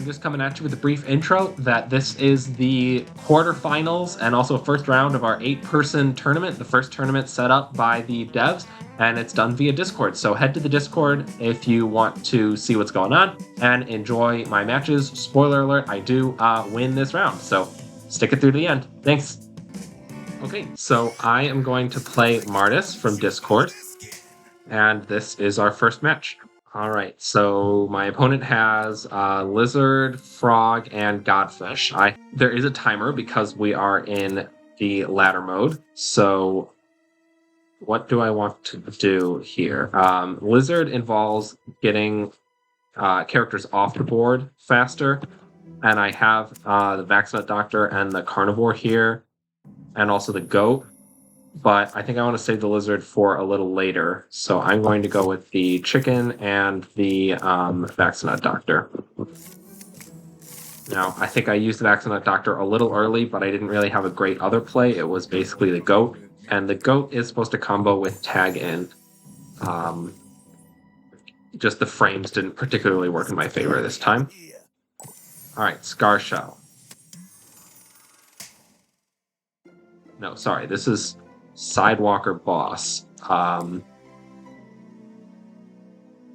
just coming at you with a brief intro that this is the quarterfinals and also first round of our 8-person tournament, the first tournament set up by the devs, and it's done via Discord. So head to the Discord if you want to see what's going on and enjoy my matches. Spoiler alert, I do win this round, so stick it through to the end. Thanks. Okay, so I am going to play Martis from Discord, and this is our first match. All right, so my opponent has Lizard, Frog, and Godfish. There is a timer because we are in the ladder mode. So what do I want to do here? Lizard involves getting characters off the board faster. And I have the Vaxnut Doctor and the Carnivore here, and also the Goat. But I think I want to save the Lizard for a little later. So I'm going to go with the Chicken and the Vaxnut Doctor. Now, I think I used the Vaxnut Doctor a little early, but I didn't really have a great other play. It was basically the Goat. And the Goat is supposed to combo with Tag In. Just the frames didn't particularly work in my favor this time. All right, Scar Shell. No, sorry, this is Sidewalker Boss.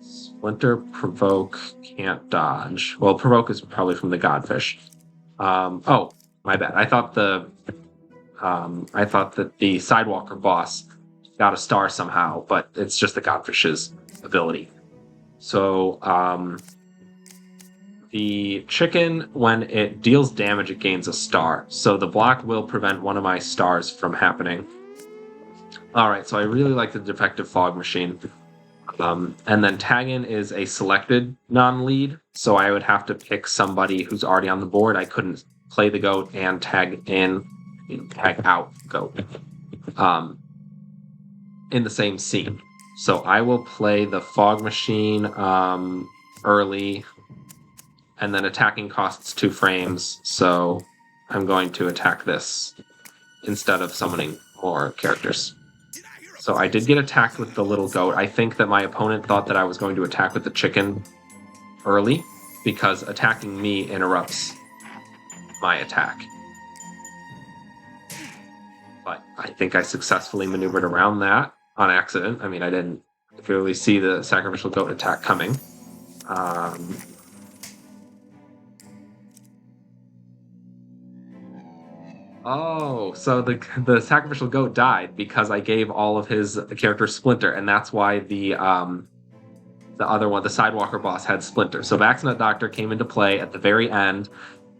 Splinter, Provoke, can't dodge. Well, Provoke is probably from the Godfish. Oh, my bad. I thought that the Sidewalker Boss got a star somehow, but it's just the Godfish's ability. So, the Chicken, when it deals damage, it gains a star. So the block will prevent one of my stars from happening. Alright, so I really like the Defective Fog Machine. And then Tag-In is a selected non-lead, so I would have to pick somebody who's already on the board. I couldn't play the Goat and tag out Goat in the same scene. So I will play the Fog Machine early, and then attacking costs 2 frames, so I'm going to attack this instead of summoning more characters. So I did get attacked with the little Goat. I think that my opponent thought that I was going to attack with the Chicken early, because attacking me interrupts my attack. But I think I successfully maneuvered around that on accident. I mean, I didn't really see the Sacrificial Goat attack coming. Oh, so the Sacrificial Goat died because I gave all of his characters Splinter, and that's why the other one, the Sidewalker Boss, had Splinter. So Vaxnut Doctor came into play at the very end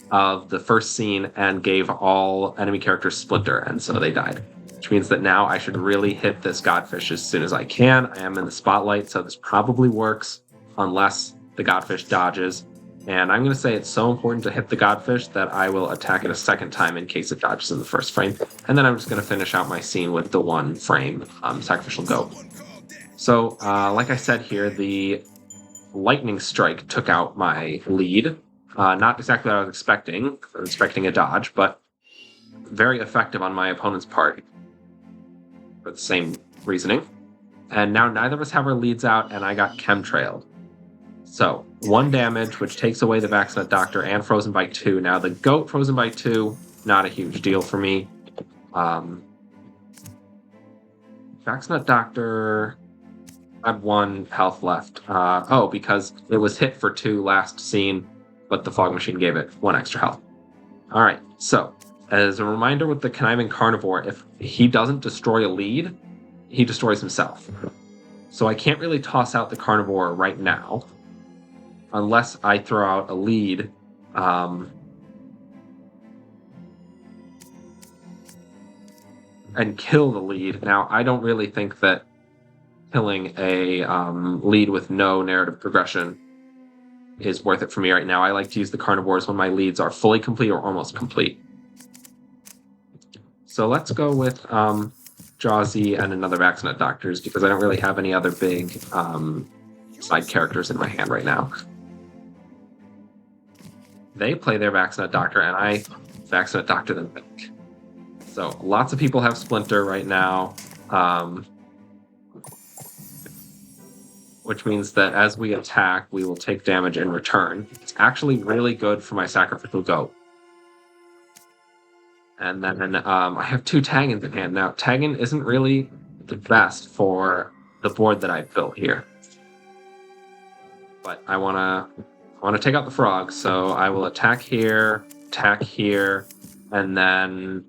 of the first scene and gave all enemy characters Splinter, and so they died. Which means that now I should really hit this Godfish as soon as I can. I am in the spotlight, so this probably works unless the Godfish dodges. And I'm going to say it's so important to hit the Godfish that I will attack it a second time in case it dodges in the first frame. And then I'm just going to finish out my scene with the 1 frame Sacrificial Goat. So, like I said here, the Lightning Strike took out my lead. Not exactly what I was expecting. I was expecting a dodge, but very effective on my opponent's part for the same reasoning. And now neither of us have our leads out, and I got Chemtrailed. So, 1 damage, which takes away the Vaxnut Doctor, and frozen by 2. Now, the Goat frozen by 2, not a huge deal for me. Vaxnut Doctor had 1 health left. Because it was hit for 2 last scene, but the Fog Machine gave it 1 extra health. Alright, so, as a reminder with the Conniving Carnivore, if he doesn't destroy a lead, he destroys himself. So I can't really toss out the Carnivore right now, unless I throw out a lead. And kill the lead. Now, I don't really think that killing a lead with no narrative progression is worth it for me right now. I like to use the Carnivores when my leads are fully complete or almost complete. So let's go with Jawzy and another Vaxnut Doctors, because I don't really have any other big side characters in my hand right now. They play their Vaxnut Doctor, and I Vaxnut Doctor them back. So lots of people have Splinter right now. which means that as we attack, we will take damage in return. It's actually really good for my sacrificial goat. And then I have 2 Taggins in hand. Now, Taggin isn't really the best for the board that I built here. But I want to take out the frog, so I will attack here, and then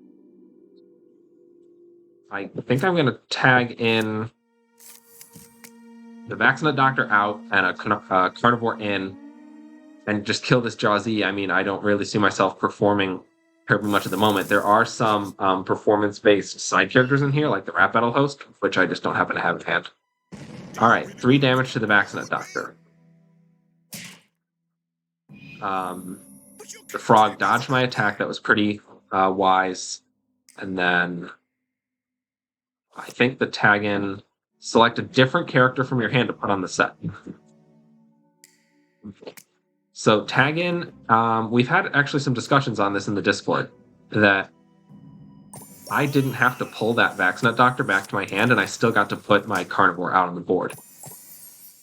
I think I'm going to tag in the Vaccinate Doctor out and a Carnivore in and just kill this Jawzy. I mean, I don't really see myself performing terribly much at the moment. There are some performance-based side characters in here, like the Rap Battle Host, which I just don't happen to have in hand. Alright, 3 damage to the Vaccinate Doctor. The frog dodged my attack. That was pretty wise. And then I think the tag-in... Select a different character from your hand to put on the set. So tag-in, we've had actually some discussions on this in the Discord, that I didn't have to pull that Vaccinate Doctor back to my hand, and I still got to put my Carnivore out on the board.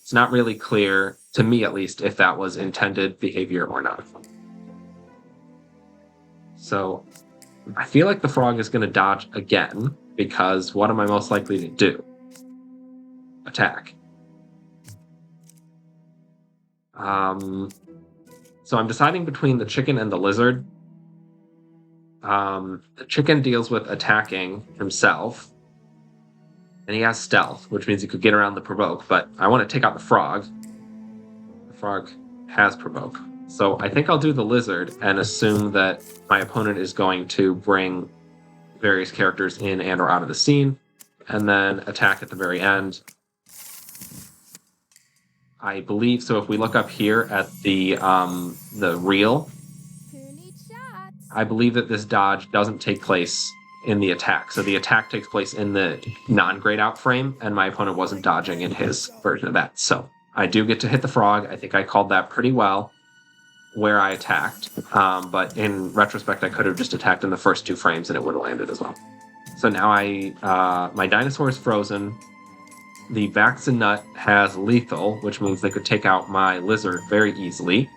It's not really clear, to me at least, if that was intended behavior or not. So I feel like the frog is going to dodge again, because what am I most likely to do? Attack. So I'm deciding between the chicken and the lizard. The chicken deals with attacking himself, and he has stealth, which means he could get around the provoke, but I want to take out the frog. The frog has provoke. So I think I'll do the lizard and assume that my opponent is going to bring various characters in and or out of the scene, and then attack at the very end. I believe, so if we look up here at the reel, I believe that this dodge doesn't take place in the attack. So the attack takes place in the non-grayed out frame, and my opponent wasn't dodging in his version of that. So I do get to hit the frog. I think I called that pretty well where I attacked. But in retrospect, I could have just attacked in the first 2 frames and it would have landed as well. So now my dinosaur is frozen. The Vaccinut has lethal, which means they could take out my lizard very easily.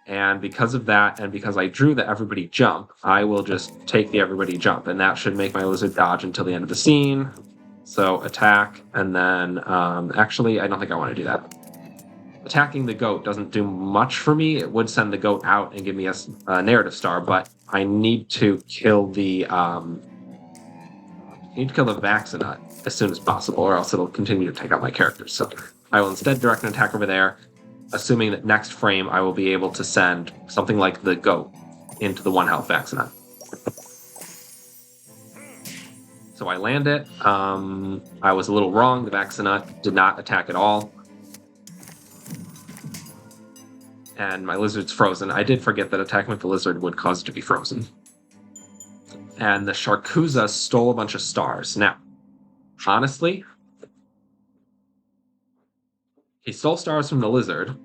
And because of that, and because I drew the everybody jump, I will just take the everybody jump, and that should make my lizard dodge until the end of the scene. So attack, and then actually, I don't think I want to do that. Attacking the goat doesn't do much for me. It would send the goat out and give me a narrative star, but I need to kill the Vaccinut as soon as possible, or else it'll continue to take out my characters. So I will instead direct an attack over there, assuming that next frame I will be able to send something like the goat into the 1 health Vaccinut. So I land it. I was a little wrong. The Vaccinut did not attack at all. And my lizard's frozen. I did forget that attacking with the lizard would cause it to be frozen. And the Sharkuza stole a bunch of stars. Now, honestly, he stole stars from the lizard.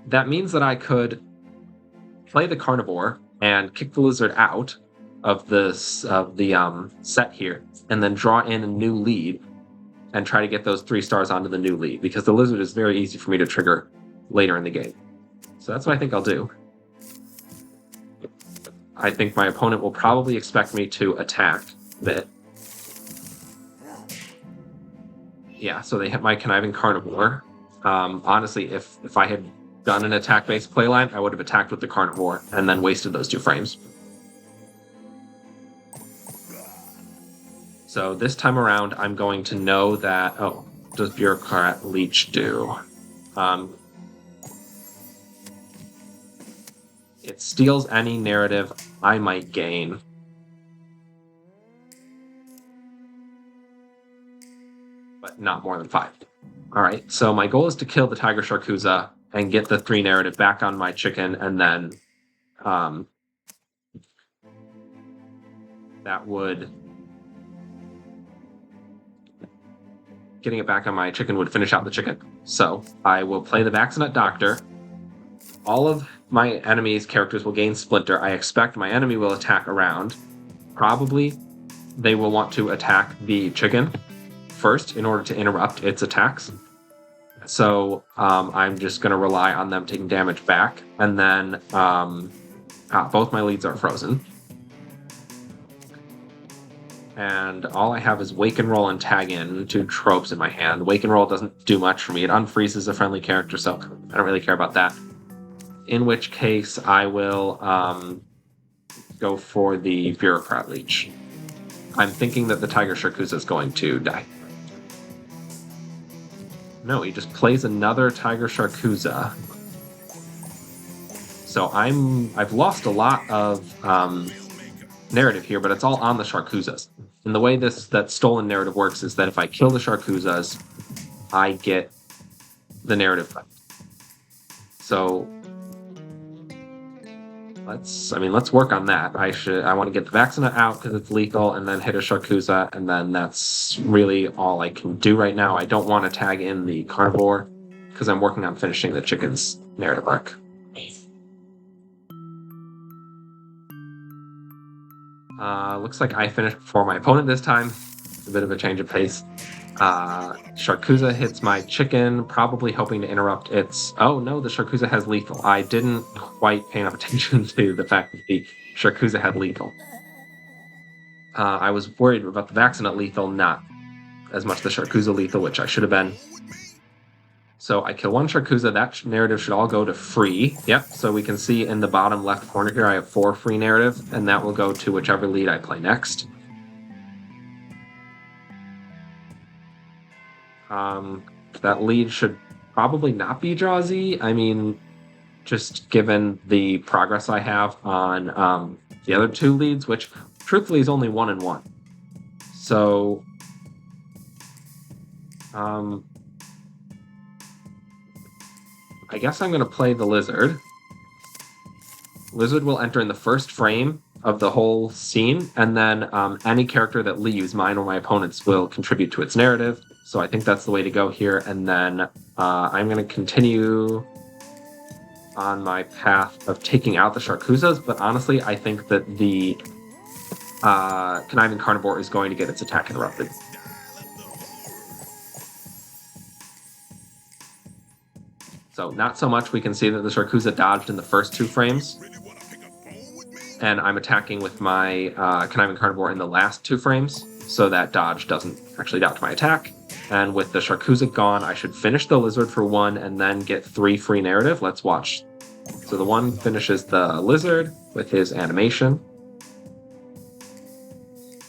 That means that I could play the carnivore and kick the lizard out of the set here, and then draw in a new lead and try to get those 3 stars onto the new lead, because the lizard is very easy for me to trigger later in the game. So that's what I think I'll do. I think my opponent will probably expect me to attack a bit. Yeah, so they hit my Conniving Carnivore. Honestly, if I had done an attack-based playline, I would have attacked with the Carnivore and then wasted those 2 frames. So this time around, I'm going to know that... Oh, does Bureaucrat Leech do? It steals any narrative I might gain. But not more than 5. Alright, so my goal is to kill the Tiger Sharkuza and get the 3 narrative back on my chicken, and then that would... Getting it back on my chicken would finish out the chicken. So I will play the Vaccinut Doctor. All of my enemy's characters will gain Splinter. I expect my enemy will attack around. Probably they will want to attack the chicken first in order to interrupt its attacks. So I'm just going to rely on them taking damage back. And then both my leads are frozen. And all I have is Wake and Roll and Tag in, 2 tropes in my hand. Wake and Roll doesn't do much for me. It unfreezes a friendly character, so I don't really care about that. In which case, I will go for the Bureaucrat Leech. I'm thinking that the Tiger Sharkuza is going to die. No, he just plays another Tiger Sharkuza. So I've lost a lot of narrative here, but it's all on the Sharkuzas. And the way that stolen narrative works is that if I kill the Sharkuzas, I get the narrative back. So let's work on that. I want to get the Vaccina out because it's lethal, and then hit a Sharkuza, and then that's really all I can do right now. I don't want to tag in the Carnivore because I'm working on finishing the chicken's narrative arc. Looks like I finished before my opponent this time. It's a bit of a change of pace. Sharkuza hits my chicken, probably hoping to interrupt its... Oh no, the Sharkuza has lethal. I didn't quite pay enough attention to the fact that the Sharkuza had lethal. I was worried about the Vaccina lethal, not as much the Sharkuza lethal, which I should have been. So I kill one Sharkuza. That narrative should all go to free. Yep, so we can see in the bottom left corner here I have 4 free narrative, and that will go to whichever lead I play next. That lead should probably not be Draw Z. I mean, just given the progress I have on the other 2 leads, which truthfully is only 1 and 1. So, I guess I'm going to play the Lizard. Lizard will enter in the first frame of the whole scene, and then any character that leaves, mine or my opponent's, will contribute to its narrative. So I think that's the way to go here, and then I'm going to continue on my path of taking out the Sharkuzas, but honestly, I think that the Conniving Carnivore is going to get its attack interrupted. So not so much. We can see that the Sharkuza dodged in the first 2 frames. And I'm attacking with my Conniving Carnivore in the last 2 frames, so that dodge doesn't actually dodge my attack. And with the Sharkuza gone, I should finish the Lizard for 1 and then get 3 free narrative. Let's watch. So the 1 finishes the Lizard with his animation.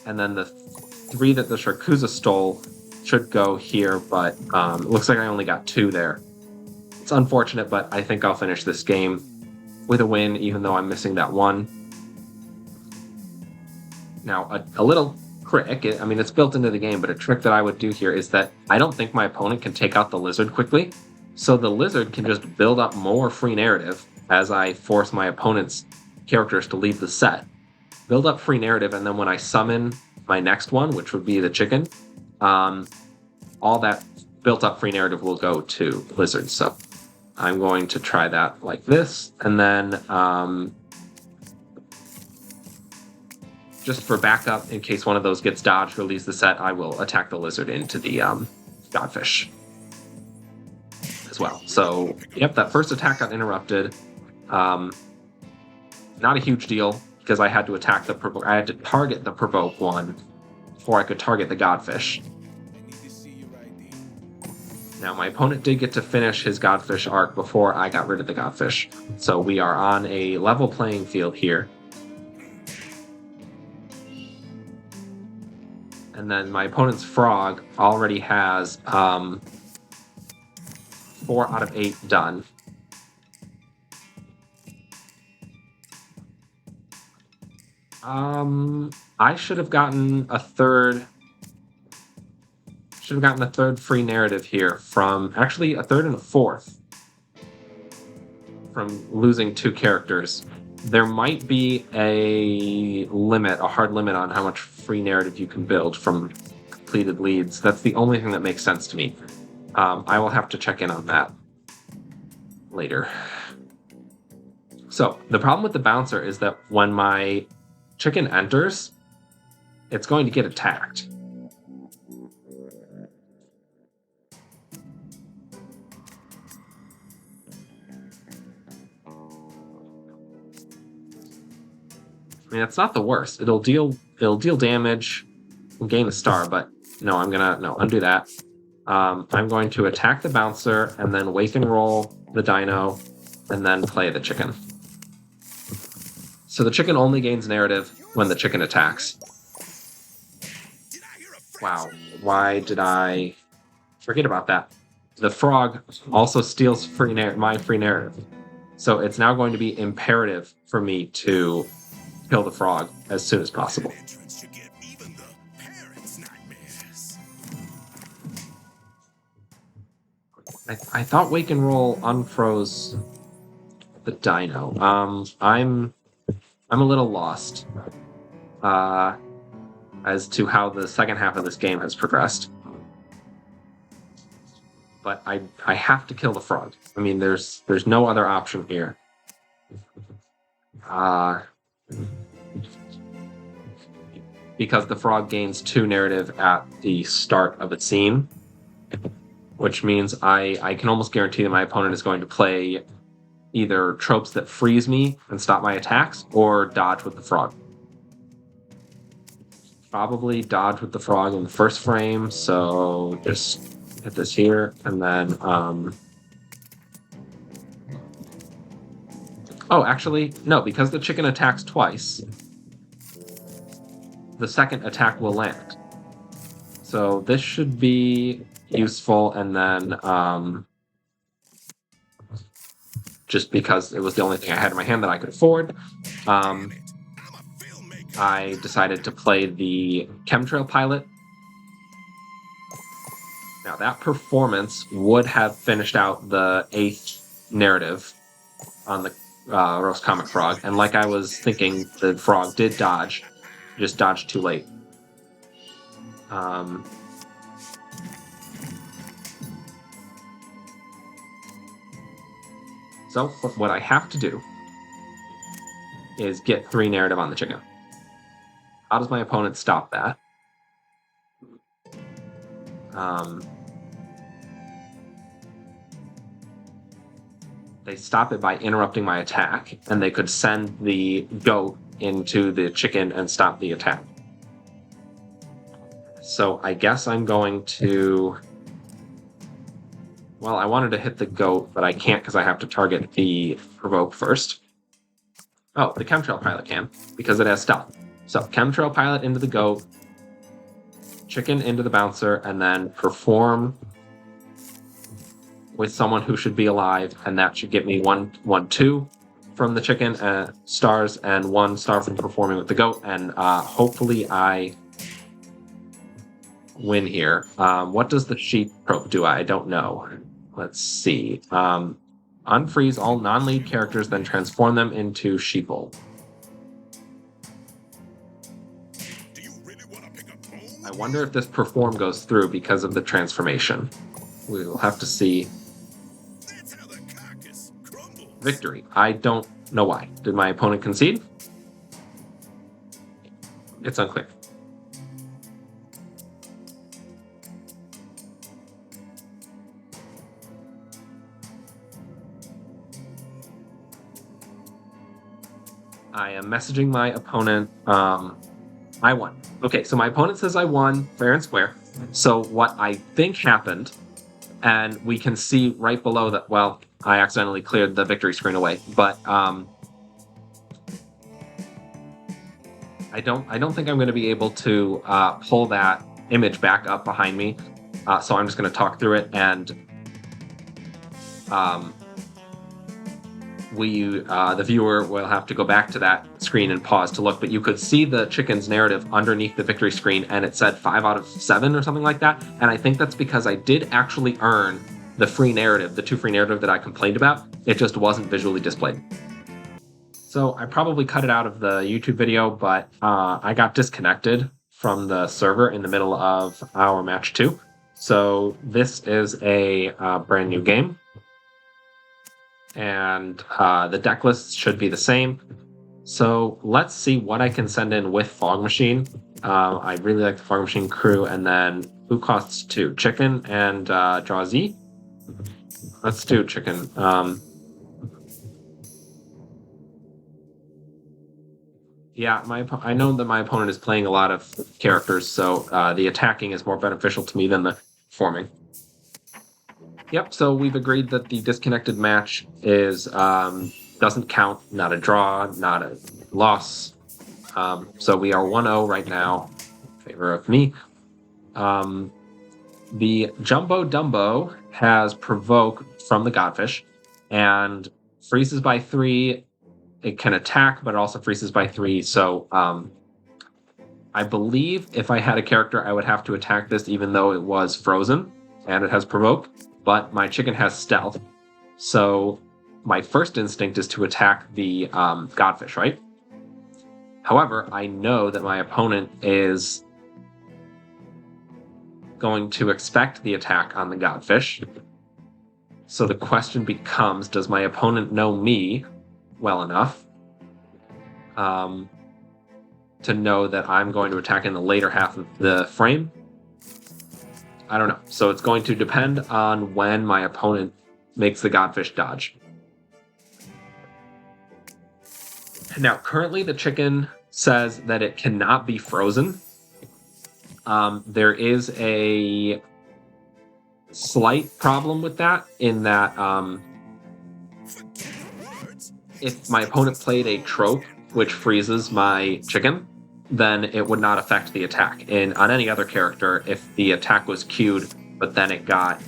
And then the 3 that the Sharkuza stole should go here, but it looks like I only got 2 there. It's unfortunate, but I think I'll finish this game with a win, even though I'm missing that 1. Now, a little trick, I mean, it's built into the game, but a trick that I would do here is that I don't think my opponent can take out the Lizard quickly, so the Lizard can just build up more free narrative as I force my opponent's characters to leave the set. Build up free narrative, and then when I summon my next one, which would be the chicken, all that built up free narrative will go to Lizard. So I'm going to try that like this, and then just for backup, in case one of those gets dodged or leaves the set, I will attack the Lizard into the Godfish as well. So, yep, that first attack got interrupted. Not a huge deal, because I had to attack I had to target the Provoke one before I could target the Godfish. Now, my opponent did get to finish his Godfish arc before I got rid of the Godfish. So we are on a level playing field here. And then my opponent's Frog already has 4 out of 8 done. I should have gotten a third... Should have gotten a third free narrative here from... Actually, a third and a fourth. From losing 2 characters. There might be a limit, a hard limit on how much free narrative you can build from completed leads. That's the only thing that makes sense to me. I will have to check in on that later. So, the problem with the Bouncer is that when my chicken enters, it's going to get attacked. I mean, it's not the worst. It'll deal damage and gain a star, but no, undo that. I'm going to attack the bouncer and then wake and roll the dino and then play the chicken. So the chicken only gains narrative when the chicken attacks. Wow, why did I forget about that? The frog also steals my free narrative. So it's now going to be imperative for me to kill the frog as soon as possible. I thought wake and roll unfroze the dino. I'm a little lost as to how the second half of this game has progressed. But I have to kill the frog. I mean, there's no other option here. Because the frog gains 2 narrative at the start of its scene, which means I can almost guarantee that my opponent is going to play either tropes that freeze me and stop my attacks, or dodge with the frog. Probably dodge with the frog in the first frame, so just hit this here, and then... Oh, actually, no, because the chicken attacks twice, the second attack will land. So this should be useful, and then just because it was the only thing I had in my hand that I could afford, I decided to play the Chemtrail Pilot. Now that performance would have finished out the 8th narrative on the roastcomicfrog, and like I was thinking, the frog did dodge, just dodged too late. So what I have to do is get 3 narrative on the chicken. How does my opponent stop that? They stop it by interrupting my attack, and they could send the goat into the chicken and stop the attack. So I guess I'm going to... Well, I wanted to hit the goat, but I can't because I have to target the provoke first. Oh, the Chemtrail Pilot can, because it has stealth. So Chemtrail Pilot into the goat, chicken into the bouncer, and then perform with someone who should be alive, and that should get me 2 from the chicken stars, and 1 star from performing with the goat, and hopefully I win here. What does the sheep trope do? I don't know. Let's see. Unfreeze all non-lead characters, then transform them into sheeple. I wonder if this perform goes through because of the transformation. We will have to see. Victory. I don't know why. Did my opponent concede? It's unclear. I am messaging my opponent. I won. Okay, so my opponent says I won, fair and square. So what I think happened, and we can see right below that, well, I accidentally cleared the victory screen away, but I don't think I'm going to be able to pull that image back up behind me. So I'm just going to talk through it, and the viewer will have to go back to that screen and pause to look, but you could see the chicken's narrative underneath the victory screen, and it said 5 out of 7 or something like that, and I think that's because I did actually earn the free narrative, the 2 free narrative that I complained about. It just wasn't visually displayed. So I probably cut it out of the YouTube video, but I got disconnected from the server in the middle of our match 2. So this is a brand new game, and the deck lists should be the same. So let's see what I can send in with Fog Machine. I really like the Fog Machine crew, and then who costs 2? Chicken and Draw Z? Let's do chicken. Yeah, I know that my opponent is playing a lot of characters, so the attacking is more beneficial to me than the forming. Yep, so we've agreed that the disconnected match is doesn't count, not a draw, not a loss. So we are 1-0 right now in favor of me. The Jumbo Dumbo has Provoke from the Godfish and freezes by 3. It can attack, but it also freezes by 3. So I believe if I had a character, I would have to attack this even though it was frozen and it has Provoke. But my chicken has Stealth. So my first instinct is to attack the Godfish, right? However, I know that my opponent is going to expect the attack on the Godfish. So the question becomes, does my opponent know me well enough to know that I'm going to attack in the later half of the frame? I don't know. So it's going to depend on when my opponent makes the Godfish dodge. Now, currently the chicken says that it cannot be frozen. There is a slight problem with that in that if my opponent played a trope which freezes my chicken, then it would not affect the attack. And on any other character, if the attack was queued, but then it got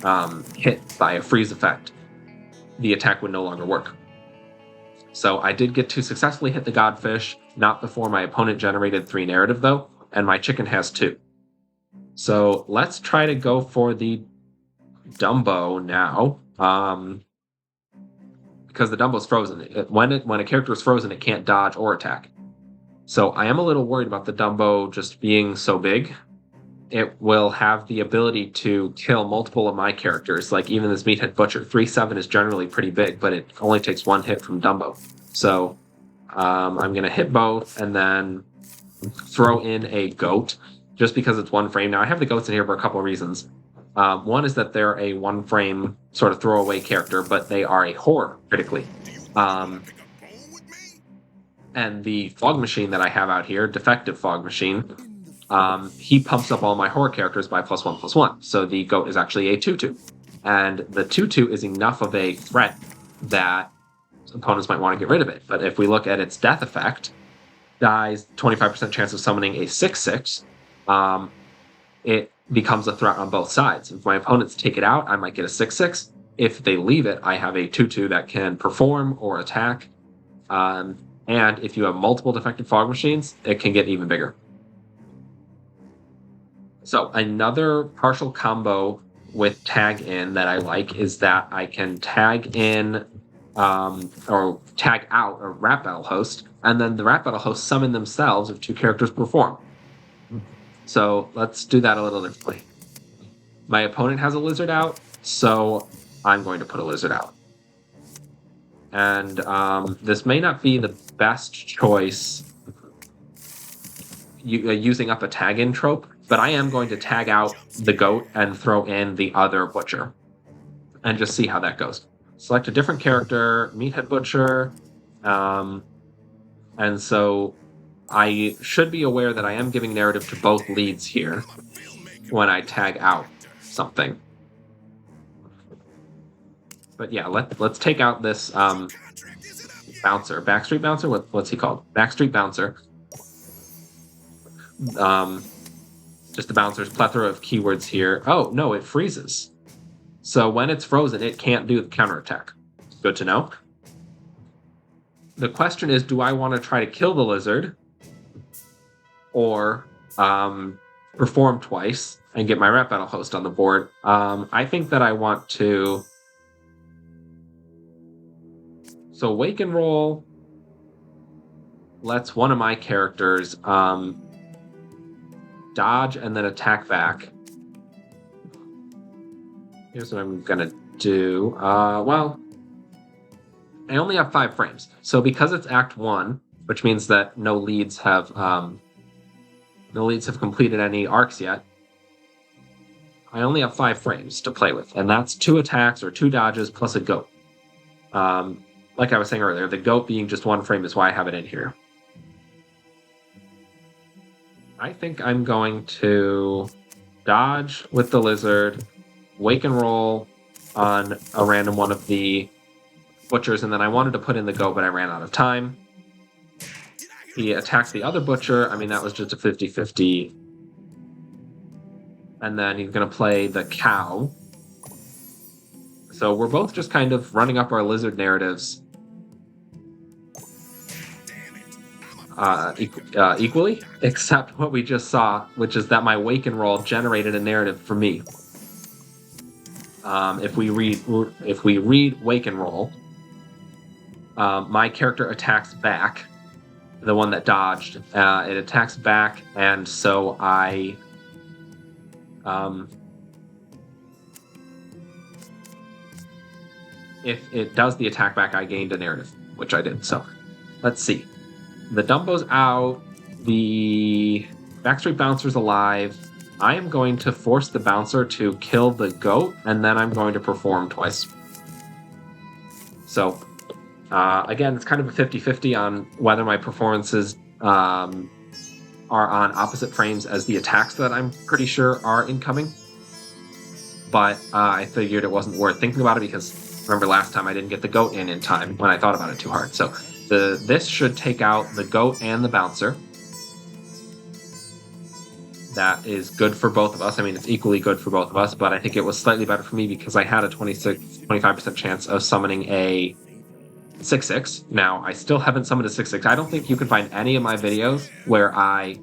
hit by a freeze effect, the attack would no longer work. So I did get to successfully hit the Godfish, not before my opponent generated 3 narrative though, and my chicken has 2. So let's try to go for the Dumbo now, because the Dumbo's frozen. When a character is frozen, it can't dodge or attack. So I am a little worried about the Dumbo just being so big. It will have the ability to kill multiple of my characters, like even this Meathead Butcher. 3/7 is generally pretty big, but it only takes 1 hit from Dumbo. So I'm going to hit both and then throw in a goat, just because it's 1 frame. Now, I have the goats in here for a couple of reasons. One is that they're a 1-frame sort of throwaway character, but they are a horror, critically. And the Fog Machine that I have out here, Defective Fog Machine, he pumps up all my horror characters by +1/+1. So the goat is actually a 2/2. And the 2/2 is enough of a threat that opponents might want to get rid of it. But if we look at its death effect, dies 25% chance of summoning a 6/6, it becomes a threat on both sides. If my opponents take it out, I might get a 6/6. If they leave it, I have a 2/2 that can perform or attack. And if you have multiple Defective Fog Machines, it can get even bigger. So another partial combo with tag in that I like is that I can tag in or tag out a Rap Battle Host, and then the Rap Battle Host summon themselves if 2 characters perform. So let's do that a little differently. My opponent has a lizard out, so I'm going to put a lizard out. And this may not be the best choice using up a tag-in trope, but I am going to tag out the goat and throw in the other butcher and just see how that goes. Select a different character, Meathead Butcher, and so I should be aware that I am giving narrative to both leads here when I tag out something. But yeah, let's take out this bouncer, Backstreet Bouncer. What's he called? Backstreet Bouncer. Just the bouncer's plethora of keywords here. Oh no, it freezes. So when it's frozen, it can't do the counterattack. Good to know. The question is, do I want to try to kill the lizard or perform twice and get my Rap Battle Host on the board? I think that I want to... So Wake and Roll lets one of my characters dodge and then attack back. Here's what I'm going to do. Well, I only have 5 frames. So because it's Act 1, which means that no leads have completed any arcs yet, I only have 5 frames to play with. And that's 2 attacks or 2 dodges plus a goat. Like I was saying earlier, the goat being just 1 frame is why I have it in here. I think I'm going to dodge with the lizard, wake and roll on a random one of the butchers, and then I wanted to put in the goat, but I ran out of time. He attacks the other butcher. I mean, that was just a 50-50. And then he's going to play the cow. So we're both just kind of running up our lizard narratives equally, except what we just saw, which is that my wake and roll generated a narrative for me. If we read wake and roll, my character attacks back, the one that dodged. It attacks back, and so I if it does the attack back, I gained a narrative, which I did. So let's see. The Dumbo's out. The Backstreet Bouncer's alive. I am going to force the bouncer to kill the goat, and then I'm going to perform twice. So, again, it's kind of a 50-50 on whether my performances are on opposite frames as the attacks that I'm pretty sure are incoming. But I figured it wasn't worth thinking about it because, remember last time I didn't get the goat in time when I thought about it too hard. So this should take out the goat and the bouncer. That is good for both of us. I mean, it's equally good for both of us, but I think it was slightly better for me because I had a 25% chance of summoning a 6/6. Now, I still haven't summoned a 6/6. I don't think you can find any of my videos where I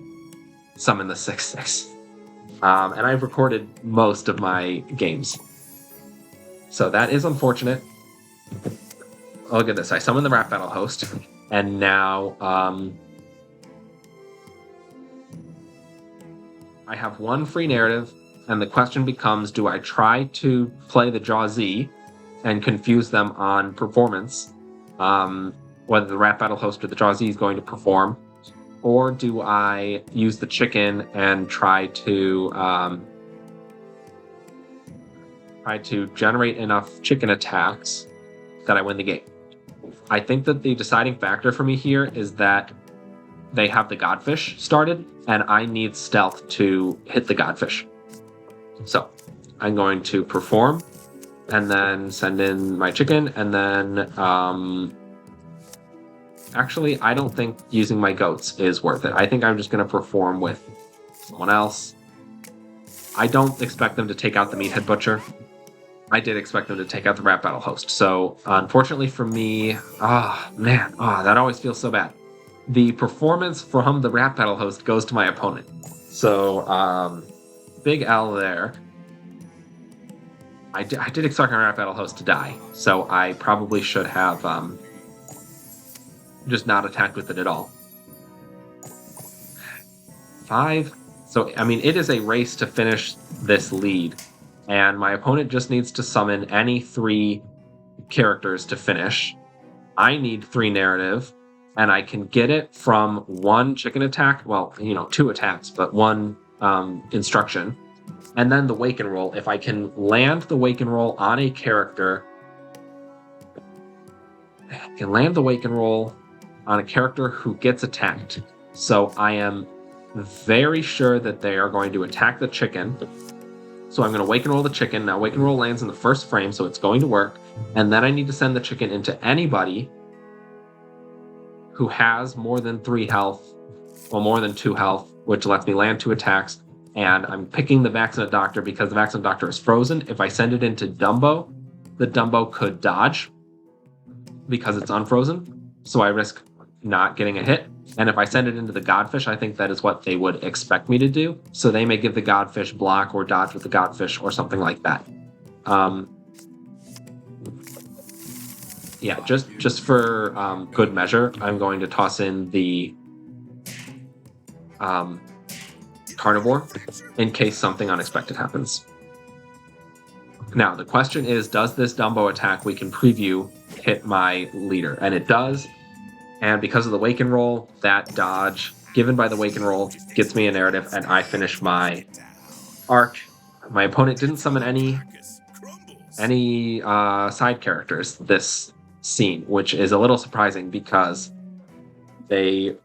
summon the 6/6. And I've recorded most of my games. So that is unfortunate. Oh, look at this. I summoned the Rap Battle host, and now I have one free narrative, and the question becomes, do I try to play the Jaw Z and confuse them on performance, whether the Rap Battle host or the Jaw Z is going to perform, or do I use the chicken and try to generate enough chicken attacks that I win the game? I think that the deciding factor for me here is that they have the Godfish started, and I need stealth to hit the Godfish. So I'm going to perform, and then send in my chicken, and then actually, I don't think using my goats is worth it. I think I'm just going to perform with someone else. I don't expect them to take out the Meathead Butcher. I did expect them to take out the Rap Battle host. So, unfortunately for me, that always feels so bad. The performance from the Rap Battle host goes to my opponent. So, big L there. I did expect my Rap Battle host to die. So, I probably should have just not attacked with it at all. 5. So, I mean, it is a race to finish this lead. And my opponent just needs to summon any 3 characters to finish. I need 3 narrative, and I can get it from 1 chicken attack. Well, 2 attacks, but 1 instruction. And then the wake and roll. If I can land the wake and roll on a character, who gets attacked. So I am very sure that they are going to attack the chicken. So I'm going to wake and roll the chicken. Now wake and roll lands in the first frame, so it's going to work. And then I need to send the chicken into anybody who has more than 3 health, well, more than 2 health, which lets me land 2 attacks. And I'm picking the Vaccinate Doctor because the Vaccinate Doctor is frozen. If I send it into Dumbo, the Dumbo could dodge because it's unfrozen. So I risk not getting a hit. And if I send it into the Godfish, I think that is what they would expect me to do. So they may give the Godfish block or dodge with the Godfish or something like that. Yeah, just for good measure, I'm going to toss in the Carnivore in case something unexpected happens. Now, the question is, does this Dumbo attack we can preview hit my leader? And it does. And because of the wake and roll, that dodge given by the wake and roll gets me a narrative, and I finish my arc. My opponent didn't summon any side characters this scene, which is a little surprising because they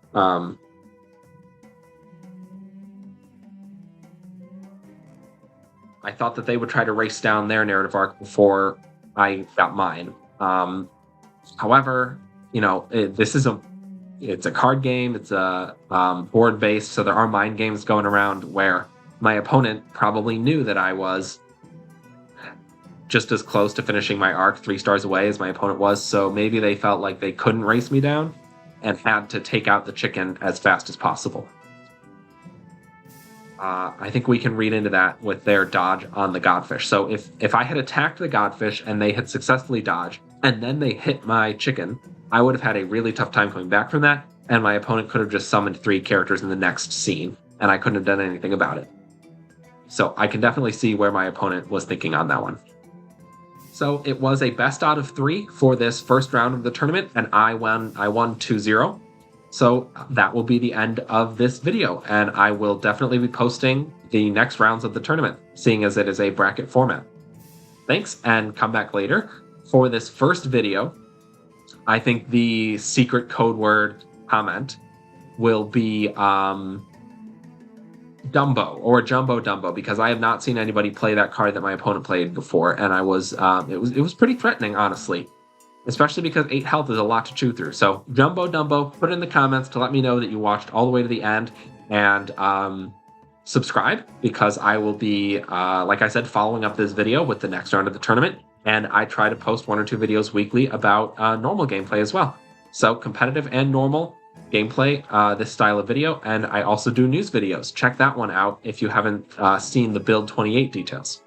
I thought that they would try to race down their narrative arc before I got mine. However, it's a card game. It's a board based, so there are mind games going around where my opponent probably knew that I was just as close to finishing my arc 3 stars away as my opponent was. So maybe they felt like they couldn't race me down and had to take out the chicken as fast as possible. I think we can read into that with their dodge on the godfish. So if I had attacked the godfish and they had successfully dodged, and then they hit my chicken, I would have had a really tough time coming back from that, and my opponent could have just summoned 3 characters in the next scene, and I couldn't have done anything about it. So I can definitely see where my opponent was thinking on that one. So it was a best out of 3 for this first round of the tournament, and I won 2-0. So that will be the end of this video, and I will definitely be posting the next rounds of the tournament, seeing as it is a bracket format. Thanks, and come back later. For this first video, I think the secret code word comment will be Dumbo, or Jumbo Dumbo, because I have not seen anybody play that card that my opponent played before, and it was pretty threatening, honestly. Especially because 8 health is a lot to chew through. So Jumbo Dumbo, put it in the comments to let me know that you watched all the way to the end, and subscribe, because I will be, like I said, following up this video with the next round of the tournament, and I try to post 1 or 2 videos weekly about normal gameplay as well. So competitive and normal gameplay, this style of video, and I also do news videos. Check that one out if you haven't seen the Build 28 details.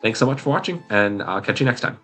Thanks so much for watching, and I'll catch you next time.